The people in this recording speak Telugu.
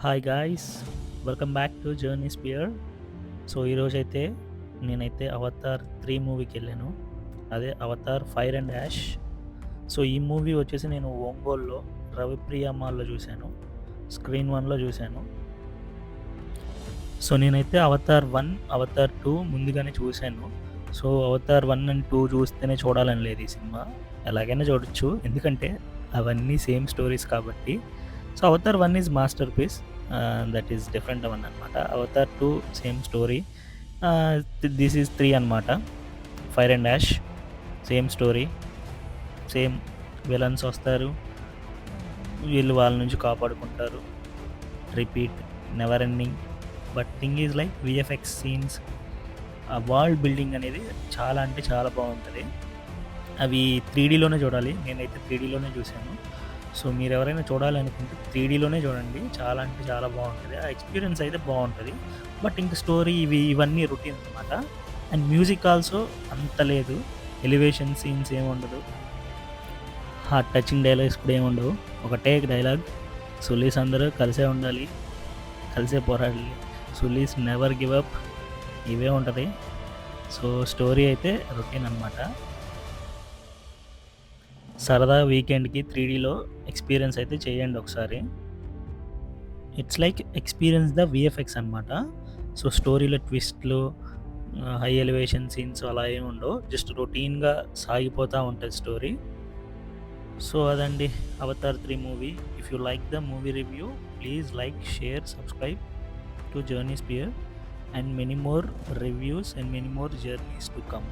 Hi guys! Welcome back to journey sphere. So, ఈరోజైతే నేనైతే 'అవతార్ 3' మూవీకెళ్ళాను. అదే 'Avatar fire and ash'. So, ఈ మూవీ వచ్చేసి నేను ఒంగోలులో 'రవిప్రియ మాల్‌లో' చూశాను. స్క్రీన్ వన్‌లో చూశాను. సో, నేనైతే 'అవతార్ 1', 'అవతార్ 2' ముందుగానే చూశాను. సో, 'అవతార్ 1 అండ్ 2' చూస్తేనే చూడాలని లేదు ఈ సినిమా. ఎలాగైనా చూడొచ్చు. ఎందుకంటే అవన్నీ సేమ్ స్టోరీస్ కాబట్టి. So, 'Avatar 1' is master piece. That is different one అనమాట. 'Avatar 2' same story. This is 3 అనమాట. 'Fire and ash' same story. Same villains వస్తారు. వీళ్ళు వాళ్ళ నుంచి కాపాడుకుంటారు. Repeat, never ending. But thing is like VFX scenes, ఆ వరల్డ్ బిల్డింగ్ అనేది చాలా అంటే చాలా బాగుంటుంది. అవి 3డీలోనే చూడాలి. నేనైతే 3డీలోనే చూశాను. సో, మీరెవరైనా చూడాలనుకుంటే 3డీలోనే చూడండి. చాలా అంటే చాలా బాగుంటుంది. ఆ ఎక్స్‌పీరియన్స్ అయితే బాగుంటది. బట్ ఇంక స్టోరీ ఇవన్నీ రొటీన్ అనమాట. అండ్ మ్యూజిక్ ఆల్సో అంత లేదు. ఎలివేషన్ సీన్స్ ఏముండదు. హార్ట్ టచింగ్ డైలాగ్స్ కూడా ఏముండవు. ఒకటే డైలాగ్, సులీస్ అందరూ కలిసే ఉండాలి, కలిసే పోరాడాలి, సులీస్ నెవర్ గివ్ అప్, ఇవే ఉంటది. సో, స్టోరీ అయితే రొటీన్ అనమాట. సరదా వీకెండ్‌కి 3డీలో ఎక్స్‌పీరియన్స్ అయితే చేయండి ఒకసారి. It's like experience the VFX అనమాట. సో, స్టోరీలో ట్విస్ట్‌లు, హై ఎలివేషన్ సీన్స్ అలా ఏమి ఉండవు. జస్ట్ రొటీన్‌గా సాగిపోతా ఉంటది స్టోరీ. సో, అదండి 'Avatar 3' movie. If you like the movie review, please like, share, subscribe to journey sphere and many more reviews and many more journeys to come.